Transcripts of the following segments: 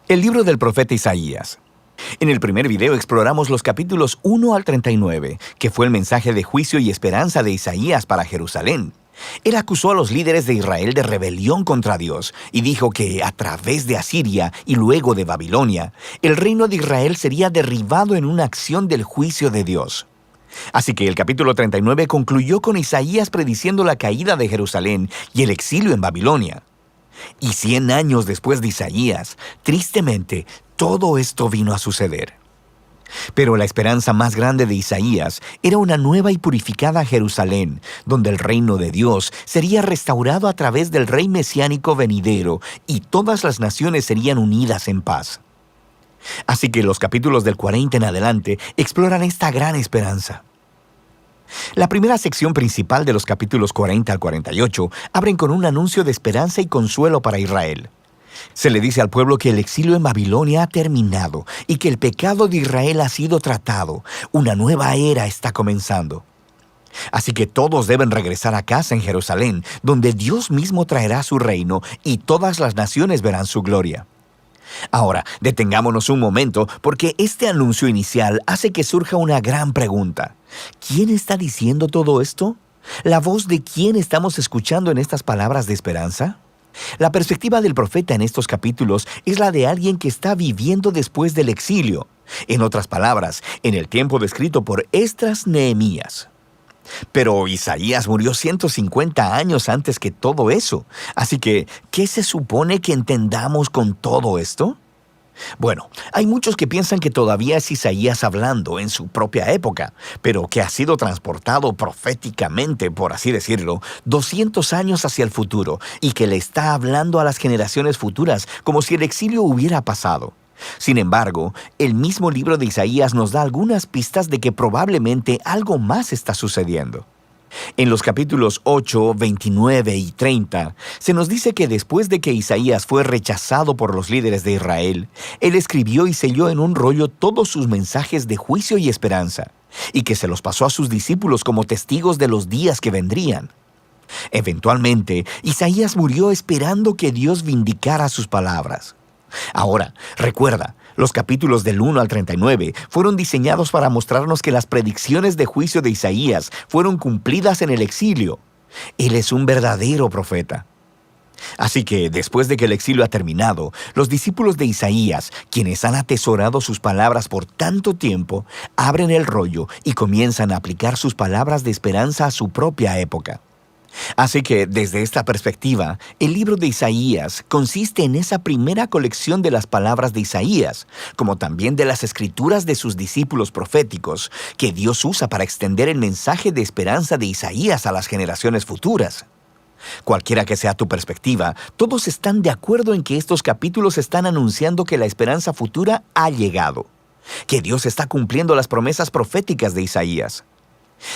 El libro del profeta Isaías. En el primer video exploramos los capítulos 1 al 39, que fue el mensaje de juicio y esperanza de Isaías para Jerusalén. Él acusó a los líderes de Israel de rebelión contra Dios y dijo que a través de Asiria y luego de Babilonia, el reino de Israel sería derribado en una acción del juicio de Dios. Así que el capítulo 39 concluyó con Isaías prediciendo la caída de Jerusalén y el exilio en Babilonia. Y 100 años después de Isaías, tristemente, todo esto vino a suceder. Pero la esperanza más grande de Isaías era una nueva y purificada Jerusalén, donde el reino de Dios sería restaurado a través del rey mesiánico venidero y todas las naciones serían unidas en paz. Así que los capítulos del 40 en adelante exploran esta gran esperanza. La primera sección principal de los capítulos 40 al 48 abren con un anuncio de esperanza y consuelo para Israel. Se le dice al pueblo que el exilio en Babilonia ha terminado y que el pecado de Israel ha sido tratado. Una nueva era está comenzando. Así que todos deben regresar a casa en Jerusalén, donde Dios mismo traerá su reino y todas las naciones verán su gloria. Ahora, detengámonos un momento porque este anuncio inicial hace que surja una gran pregunta. ¿Quién está diciendo todo esto? ¿La voz de quién estamos escuchando en estas palabras de esperanza? La perspectiva del profeta en estos capítulos es la de alguien que está viviendo después del exilio. En otras palabras, en el tiempo descrito por Esdras Nehemías. Pero Isaías murió 150 años antes que todo eso. Así que, ¿qué se supone que entendamos con todo esto? Bueno, hay muchos que piensan que todavía es Isaías hablando en su propia época, pero que ha sido transportado proféticamente, por así decirlo, 200 años hacia el futuro y que le está hablando a las generaciones futuras como si el exilio hubiera pasado. Sin embargo, el mismo libro de Isaías nos da algunas pistas de que probablemente algo más está sucediendo. En los capítulos 8, 29 y 30, se nos dice que después de que Isaías fue rechazado por los líderes de Israel, él escribió y selló en un rollo todos sus mensajes de juicio y esperanza, y que se los pasó a sus discípulos como testigos de los días que vendrían. Eventualmente, Isaías murió esperando que Dios vindicara sus palabras. Ahora, recuerda, los capítulos del 1 al 39 fueron diseñados para mostrarnos que las predicciones de juicio de Isaías fueron cumplidas en el exilio. Él es un verdadero profeta. Así que, después de que el exilio ha terminado, los discípulos de Isaías, quienes han atesorado sus palabras por tanto tiempo, abren el rollo y comienzan a aplicar sus palabras de esperanza a su propia época. Así que, desde esta perspectiva, el libro de Isaías consiste en esa primera colección de las palabras de Isaías, como también de las escrituras de sus discípulos proféticos, que Dios usa para extender el mensaje de esperanza de Isaías a las generaciones futuras. Cualquiera que sea tu perspectiva, todos están de acuerdo en que estos capítulos están anunciando que la esperanza futura ha llegado, que Dios está cumpliendo las promesas proféticas de Isaías.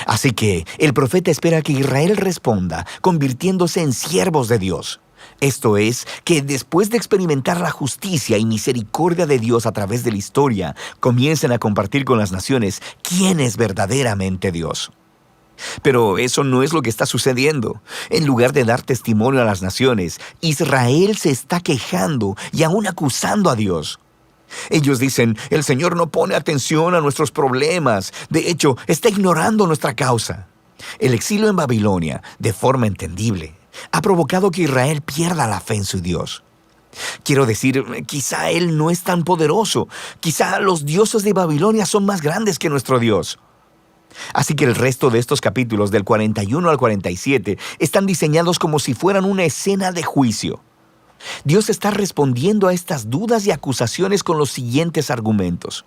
Así que el profeta espera que Israel responda, convirtiéndose en siervos de Dios. Esto es, que después de experimentar la justicia y misericordia de Dios a través de la historia, comiencen a compartir con las naciones quién es verdaderamente Dios. Pero eso no es lo que está sucediendo. En lugar de dar testimonio a las naciones, Israel se está quejando y aún acusando a Dios. Ellos dicen, el Señor no pone atención a nuestros problemas. De hecho, está ignorando nuestra causa. El exilio en Babilonia, de forma entendible, ha provocado que Israel pierda la fe en su Dios. Quiero decir, quizá Él no es tan poderoso. Quizá los dioses de Babilonia son más grandes que nuestro Dios. Así que el resto de estos capítulos, del 41 al 47, están diseñados como si fueran una escena de juicio. Dios está respondiendo a estas dudas y acusaciones con los siguientes argumentos.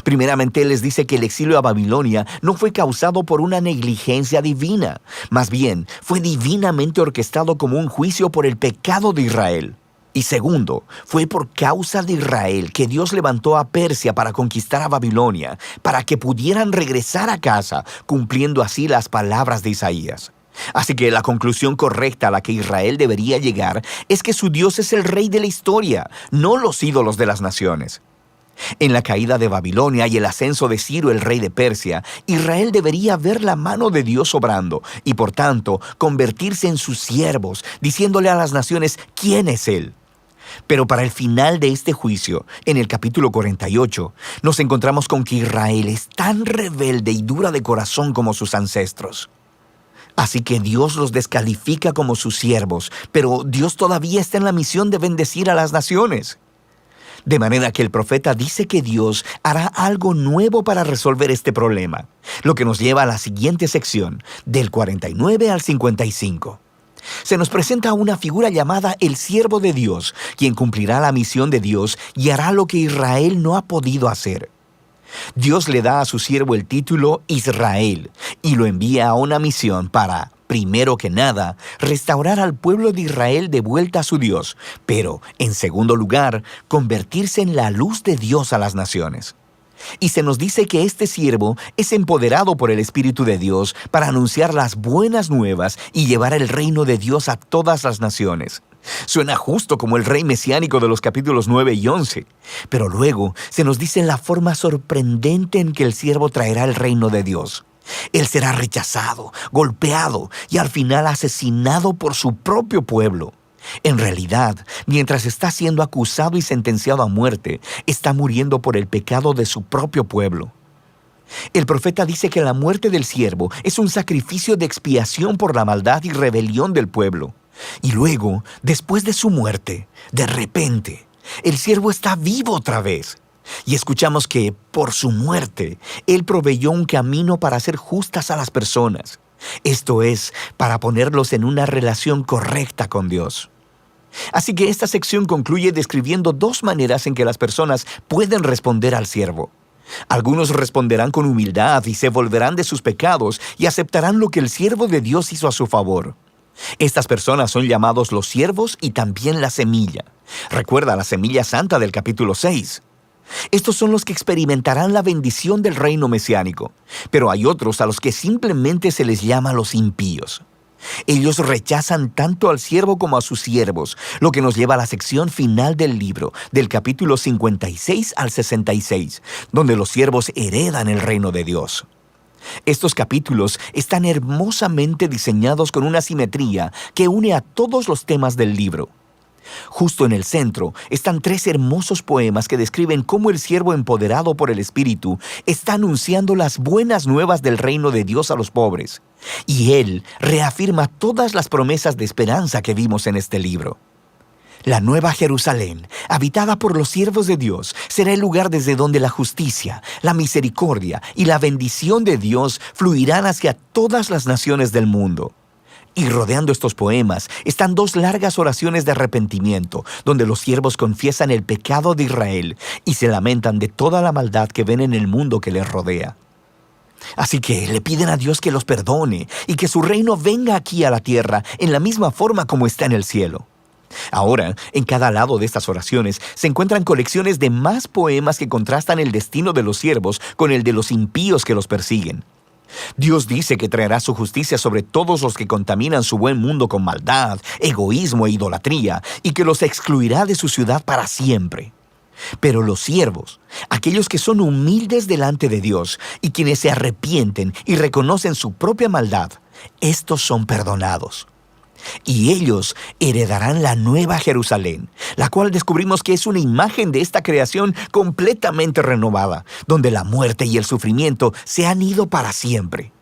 Primeramente, Él les dice que el exilio a Babilonia no fue causado por una negligencia divina. Más bien, fue divinamente orquestado como un juicio por el pecado de Israel. Y segundo, fue por causa de Israel que Dios levantó a Persia para conquistar a Babilonia, para que pudieran regresar a casa, cumpliendo así las palabras de Isaías. Así que la conclusión correcta a la que Israel debería llegar es que su Dios es el rey de la historia, no los ídolos de las naciones. En la caída de Babilonia y el ascenso de Ciro, el rey de Persia, Israel debería ver la mano de Dios obrando y, por tanto, convertirse en sus siervos, diciéndole a las naciones quién es Él. Pero para el final de este juicio, en el capítulo 48, nos encontramos con que Israel es tan rebelde y dura de corazón como sus ancestros. Así que Dios los descalifica como sus siervos, pero Dios todavía está en la misión de bendecir a las naciones. De manera que el profeta dice que Dios hará algo nuevo para resolver este problema, lo que nos lleva a la siguiente sección, del 49 al 55. Se nos presenta una figura llamada el siervo de Dios, quien cumplirá la misión de Dios y hará lo que Israel no ha podido hacer. Dios le da a su siervo el título Israel y lo envía a una misión para, primero que nada, restaurar al pueblo de Israel de vuelta a su Dios, pero, en segundo lugar, convertirse en la luz de Dios a las naciones. Y se nos dice que este siervo es empoderado por el Espíritu de Dios para anunciar las buenas nuevas y llevar el reino de Dios a todas las naciones. Suena justo como el rey mesiánico de los capítulos 9 y 11, pero luego se nos dice la forma sorprendente en que el siervo traerá el reino de Dios. Él será rechazado, golpeado y al final asesinado por su propio pueblo. En realidad, mientras está siendo acusado y sentenciado a muerte, está muriendo por el pecado de su propio pueblo. El profeta dice que la muerte del siervo es un sacrificio de expiación por la maldad y rebelión del pueblo. Y luego, después de su muerte, de repente, el siervo está vivo otra vez. Y escuchamos que, por su muerte, Él proveyó un camino para hacer justas a las personas. Esto es, para ponerlos en una relación correcta con Dios. Así que esta sección concluye describiendo dos maneras en que las personas pueden responder al siervo. Algunos responderán con humildad y se volverán de sus pecados y aceptarán lo que el siervo de Dios hizo a su favor. Estas personas son llamados los siervos y también la semilla. Recuerda la semilla santa del capítulo 6. Estos son los que experimentarán la bendición del reino mesiánico, pero hay otros a los que simplemente se les llama los impíos. Ellos rechazan tanto al siervo como a sus siervos, lo que nos lleva a la sección final del libro, del capítulo 56 al 66, donde los siervos heredan el reino de Dios. Estos capítulos están hermosamente diseñados con una simetría que une a todos los temas del libro. Justo en el centro están 3 hermosos poemas que describen cómo el siervo empoderado por el Espíritu está anunciando las buenas nuevas del reino de Dios a los pobres. Y él reafirma todas las promesas de esperanza que vimos en este libro. La nueva Jerusalén, habitada por los siervos de Dios, será el lugar desde donde la justicia, la misericordia y la bendición de Dios fluirán hacia todas las naciones del mundo. Y rodeando estos poemas están 2 largas oraciones de arrepentimiento, donde los siervos confiesan el pecado de Israel y se lamentan de toda la maldad que ven en el mundo que les rodea. Así que le piden a Dios que los perdone y que su reino venga aquí a la tierra en la misma forma como está en el cielo. Ahora, en cada lado de estas oraciones se encuentran colecciones de más poemas que contrastan el destino de los siervos con el de los impíos que los persiguen. Dios dice que traerá su justicia sobre todos los que contaminan su buen mundo con maldad, egoísmo e idolatría, y que los excluirá de su ciudad para siempre. Pero los siervos, aquellos que son humildes delante de Dios y quienes se arrepienten y reconocen su propia maldad, estos son perdonados. Y ellos heredarán la nueva Jerusalén, la cual descubrimos que es una imagen de esta creación completamente renovada, donde la muerte y el sufrimiento se han ido para siempre.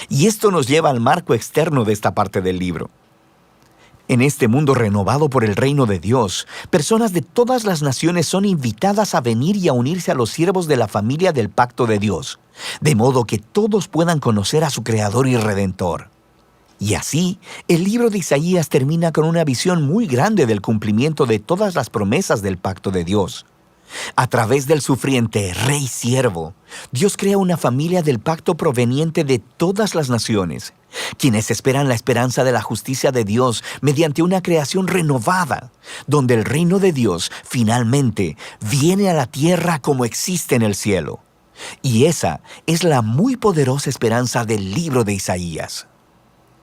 Y esto nos lleva al marco externo de esta parte del libro. En este mundo renovado por el reino de Dios, personas de todas las naciones son invitadas a venir y a unirse a los siervos de la familia del pacto de Dios, de modo que todos puedan conocer a su Creador y Redentor. Y así, el libro de Isaías termina con una visión muy grande del cumplimiento de todas las promesas del pacto de Dios. A través del sufriente rey siervo, Dios crea una familia del pacto proveniente de todas las naciones, quienes esperan la esperanza de la justicia de Dios mediante una creación renovada, donde el reino de Dios finalmente viene a la tierra como existe en el cielo. Y esa es la muy poderosa esperanza del libro de Isaías.